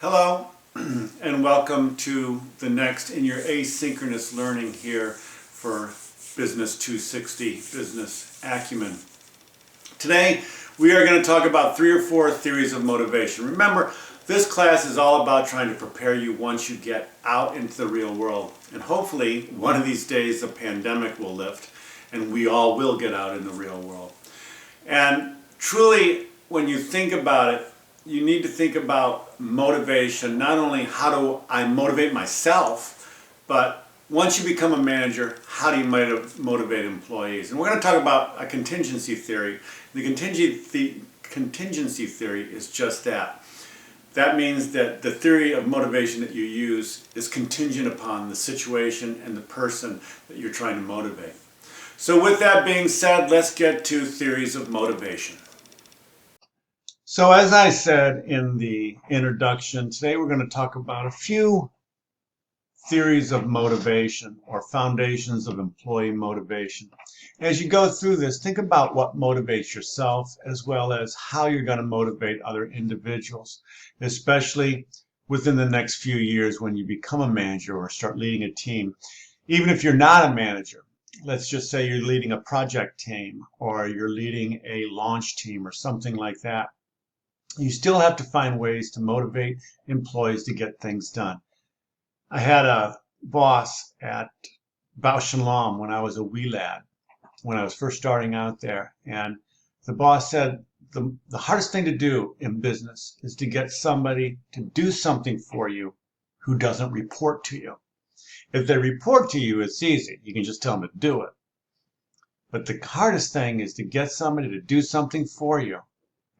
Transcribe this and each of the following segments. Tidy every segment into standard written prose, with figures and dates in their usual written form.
Hello and welcome to the next in your asynchronous learning here for Business 260 Business Acumen. Today we are going to talk about 3 or 4 theories of motivation. Remember, this class is all about trying to prepare you once you get out into the real world, and hopefully one of these days the pandemic will lift and we all will get out in the real world. And truly, when you think about it, you need to think about motivation, not only how do I motivate myself, but once you become a manager, how do you motivate employees? And we're going to talk about a contingency theory. The contingency theory is just that. That means that the theory of motivation that you use is contingent upon the situation and the person that you're trying to motivate. So with that being said, let's get to theories of motivation. So as I said in the introduction, today we're going to talk about a few theories of motivation or foundations of employee motivation. As you go through this, think about what motivates yourself as well as how you're going to motivate other individuals, especially within the next few years when you become a manager or start leading a team. Even if you're not a manager, let's just say you're leading a project team or you're leading a launch team or something like that. You still have to find ways to motivate employees to get things done. I had a boss at Bausch & Lomb when I was a wee lad, when I was first starting out there. And the boss said the hardest thing to do in business is to get somebody to do something for you who doesn't report to you. If they report to you, it's easy. You can just tell them to do it. But the hardest thing is to get somebody to do something for you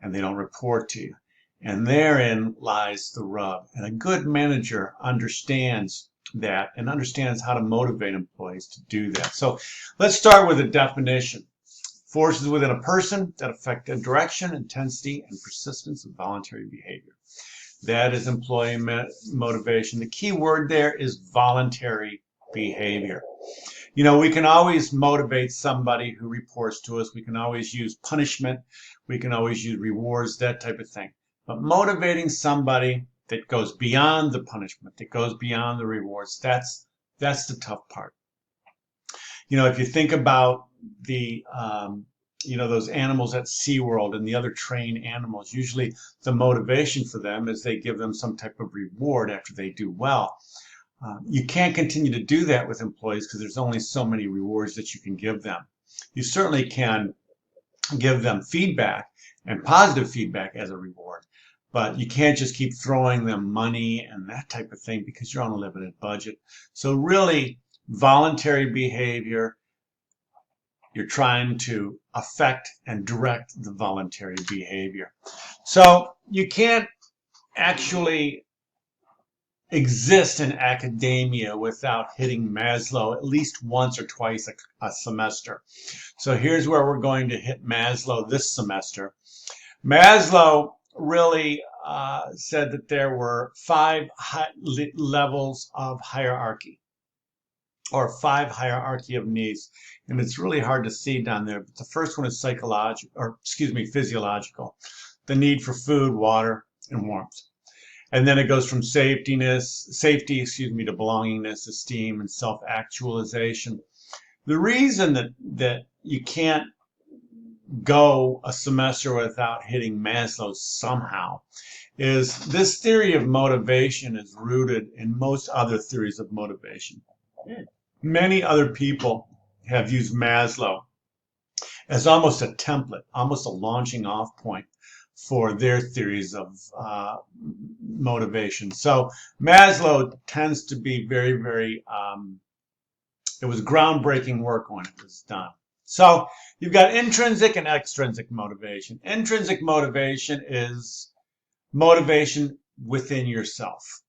and they don't report to you. And therein lies the rub. And a good manager understands that and understands how to motivate employees to do that. So let's start with a definition. Forces within a person that affect the direction, intensity, and persistence of voluntary behavior. That is employee motivation. The key word there is voluntary behavior. You know, we can always motivate somebody who reports to us. We can always use punishment. We can always use rewards, that type of thing. But motivating somebody that goes beyond the punishment, that goes beyond the rewards, that's the tough part. You know, if you think about the, those animals at SeaWorld and the other trained animals, usually the motivation for them is they give them some type of reward after they do well. You can't continue to do that with employees because there's only so many rewards that you can give them. You certainly can give them feedback and positive feedback as a reward, but you can't just keep throwing them money and that type of thing because you're on a limited budget. So really, voluntary behavior, you're trying to affect and direct the voluntary behavior. So you can't actually exist in academia without hitting Maslow at least once or twice a semester. So here's where we're going to hit Maslow this semester. Maslow really said that there were 5 levels of hierarchy, or 5 hierarchy of needs. And it's really hard to see down there, but the first one is physiological. The need for food, water, and warmth. And then it goes from safety to belongingness, esteem, and self-actualization. The reason that you can't go a semester without hitting Maslow somehow is this theory of motivation is rooted in most other theories of motivation. Many other people have used Maslow as almost a template, almost a launching off point for their theories of motivation. So Maslow tends to be very, very, it was groundbreaking work when it was done. So you've got intrinsic and extrinsic motivation. Intrinsic motivation is motivation within yourself.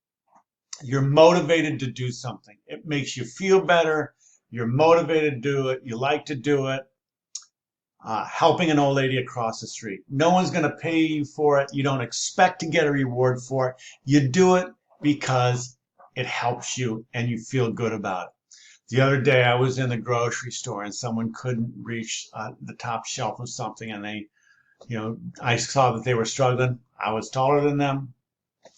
You're motivated to do something. It makes you feel better. You're motivated to do it. You like to do it. Helping an old lady across the street. No one's going to pay you for it. You don't expect to get a reward for it. You do it because it helps you and you feel good about it. The other day I was in the grocery store and someone couldn't reach the top shelf of something, and I saw that they were struggling. I was taller than them.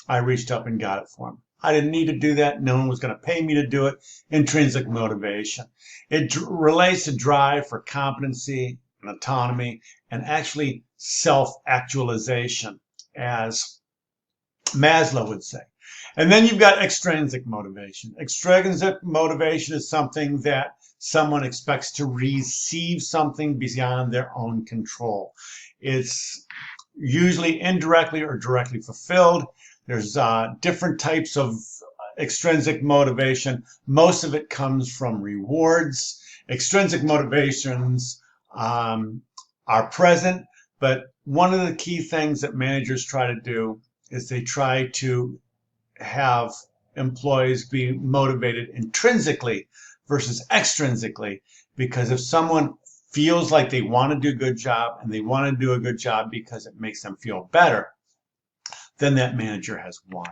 I reached up and got it for him. I didn't need to do that. No one was going to pay me to do it. Intrinsic motivation. It relates to drive for competency and autonomy and actually self-actualization, as Maslow would say. And then you've got extrinsic motivation. Extrinsic motivation is something that someone expects to receive something beyond their own control. It's usually indirectly or directly fulfilled. There's different types of extrinsic motivation. Most of it comes from rewards. Extrinsic motivations are present, but one of the key things that managers try to do is they try to have employees be motivated intrinsically versus extrinsically, because if someone feels like they want to do a good job and they want to do a good job because it makes them feel better, then that manager has won.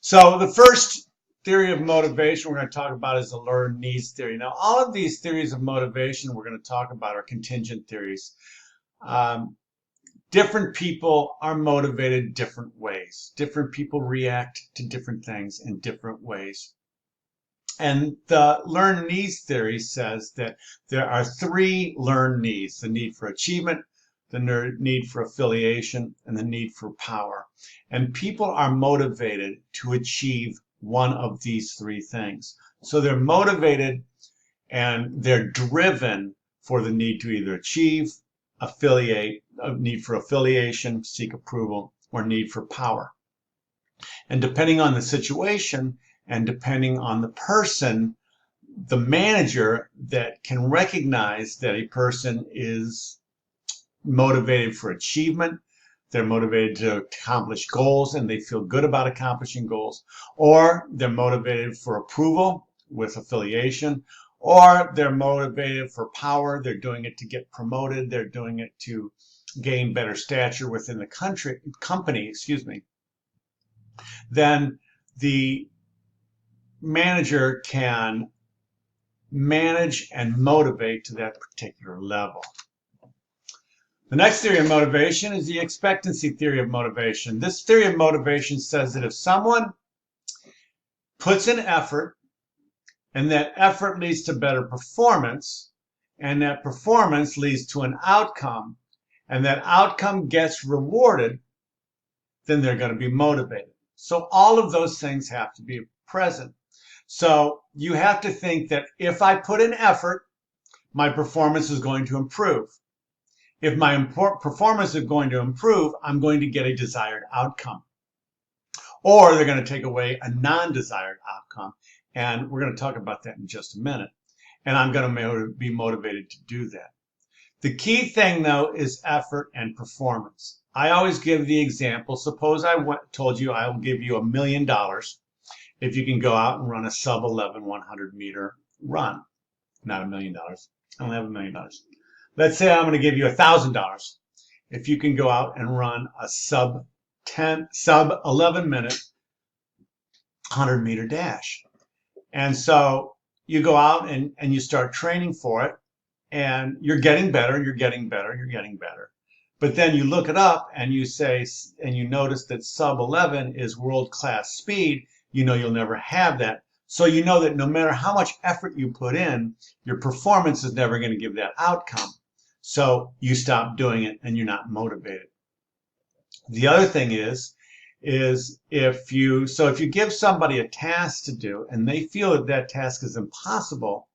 So the first theory of motivation we're going to talk about is the learned needs theory. Now, all of these theories of motivation we're going to talk about are contingent theories. Different people are motivated different ways. Different people react to different things in different ways. And the learned needs theory says that there are three learned needs: the need for achievement, the need for affiliation, and the need for power. And people are motivated to achieve one of these three things. So they're motivated and they're driven for the need to either achieve, affiliate, a need for affiliation, seek approval, or need for power. And depending on the situation and depending on the person, the manager that can recognize that a person is motivated for achievement, they're motivated to accomplish goals and they feel good about accomplishing goals, or they're motivated for approval with affiliation, or they're motivated for power, they're doing it to get promoted, they're doing it to gain better stature within the company, then the manager can manage and motivate to that particular level. The next theory of motivation is the expectancy theory of motivation. This theory of motivation says that if someone puts in effort and that effort leads to better performance, and that performance leads to an outcome, and that outcome gets rewarded, then they're going to be motivated. So all of those things have to be present. So you have to think that if I put in effort, my performance is going to improve. If my performance is going to improve, I'm going to get a desired outcome. Or they're going to take away a non-desired outcome. And we're going to talk about that in just a minute. And I'm going to be motivated to do that. The key thing, though, is effort and performance. I always give the example. Suppose I told you I will give you $1 million if you can go out and run a sub-11 100-meter run. Not $1 million. I only have $1 million. Let's say I'm going to give you $1,000 if you can go out and run a sub-11 minute 100-meter dash. And so you go out and you start training for it, and you're getting better, you're getting better, you're getting better. But then you look it up and you say, and you notice that sub-11 is world-class speed. You know you'll never have that. So you know that no matter how much effort you put in, your performance is never going to give that outcome. So you stop doing it and you're not motivated. The other thing is if you give somebody a task to do and they feel that that task is impossible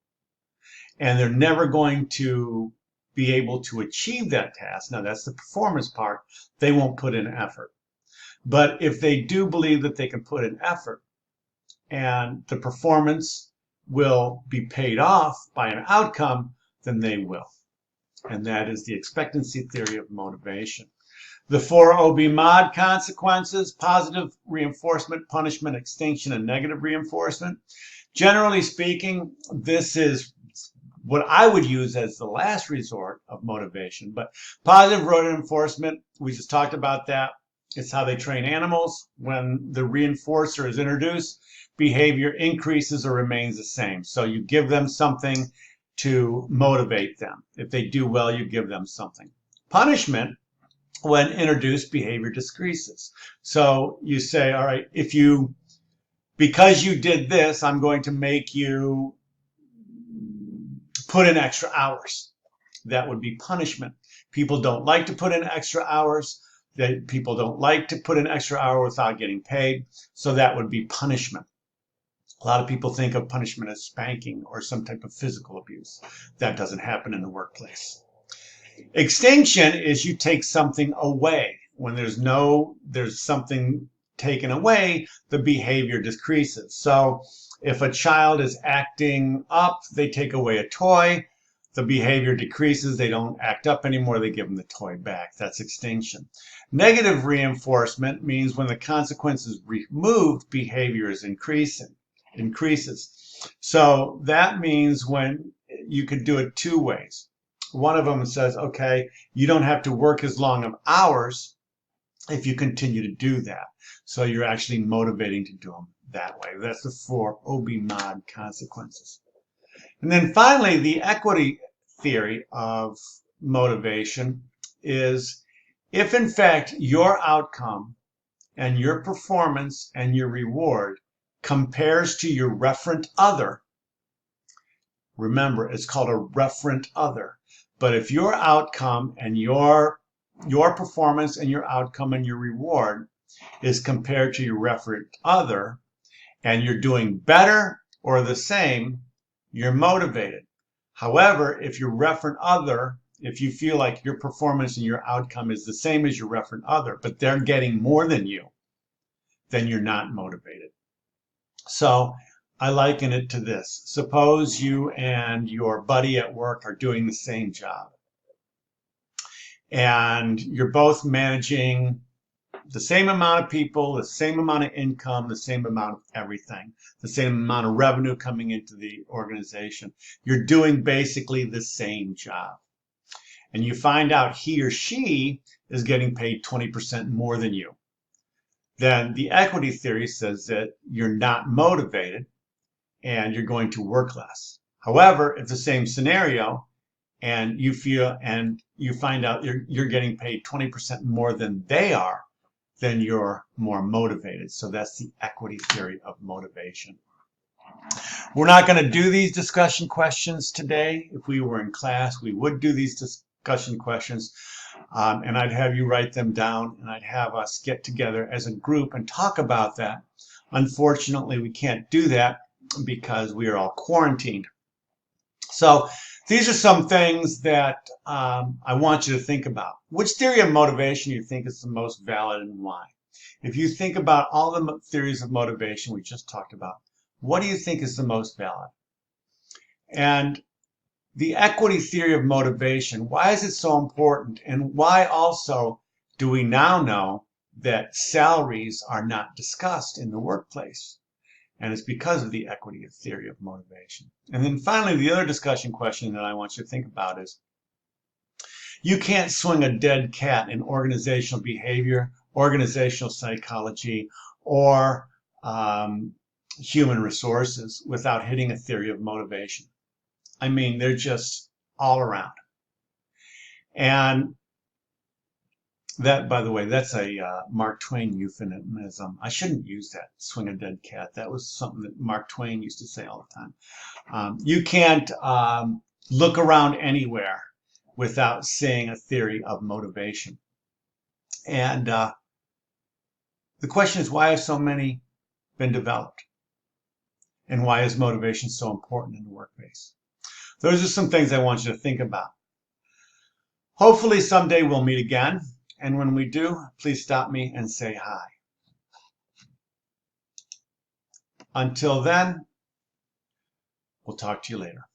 and they're never going to be able to achieve that task, now that's the performance part, they won't put in effort. But if they do believe that they can put in effort and the performance will be paid off by an outcome, then they will. And that is the expectancy theory of motivation. The 4 OB-MOD consequences: positive reinforcement, punishment, extinction, and negative reinforcement. Generally speaking, this is what I would use as the last resort of motivation. But positive reinforcement, we just talked about that. It's how they train animals. When the reinforcer is introduced, behavior increases or remains the same. So you give them something to motivate them. If they do well, you give them something. Punishment when introduced behavior decreases. So you say, all right, because you did this, I'm going to make you put in extra hours. That would be punishment. People don't like to put in extra hours. People don't like to put in extra hours without getting paid. So that would be punishment. A lot of people think of punishment as spanking or some type of physical abuse. That doesn't happen in the workplace. Extinction is you take something away. When there's something taken away, the behavior decreases. So if a child is acting up, they take away a toy, the behavior decreases, they don't act up anymore, they give them the toy back. That's extinction. Negative reinforcement means when the consequence is removed, behavior is increases. So that means when you could do it two ways. One of them says, okay, you don't have to work as long of hours if you continue to do that. So you're actually motivating to do them that way. That's the 4 OB-MOD consequences. And then finally, the equity theory of motivation is if in fact your outcome and your performance and your reward compares to your referent other, remember it's called a referent other, but if your outcome and your performance and your outcome and your reward is compared to your referent other and you're doing better or the same, you're motivated. However, if your referent other, if you feel like your performance and your outcome is the same as your referent other, but they're getting more than you, then you're not motivated. So I liken it to this. Suppose you and your buddy at work are doing the same job. And you're both managing the same amount of people, the same amount of income, the same amount of everything, the same amount of revenue coming into the organization. You're doing basically the same job. And you find out he or she is getting paid 20% more than you. Then the equity theory says that you're not motivated and you're going to work less. However, if the same scenario and you find out you're getting paid 20% more than they are, then you're more motivated. So that's the equity theory of motivation. We're not going to do these discussion questions today. If we were in class, we would do these discussion questions, and I'd have you write them down, and I'd have us get together as a group and talk about that. Unfortunately, we can't do that because we are all quarantined. So these are some things that I want you to think about. Which theory of motivation you think is the most valid and why? If you think about all the theories of motivation we just talked about, what do you think is the most valid? And the equity theory of motivation, why is it so important? And why also do we now know that salaries are not discussed in the workplace? And it's because of the equity theory of motivation. And then finally, the other discussion question that I want you to think about is, you can't swing a dead cat in organizational behavior, organizational psychology, or human resources without hitting a theory of motivation. I mean, they're just all around. And that, by the way, that's a Mark Twain euphemism. I shouldn't use that, swing a dead cat. That was something that Mark Twain used to say all the time. You can't look around anywhere without seeing a theory of motivation. And the question is, why have so many been developed? And why is motivation so important in the workplace? Those are some things I want you to think about. Hopefully someday we'll meet again. And when we do, please stop me and say hi. Until then, we'll talk to you later.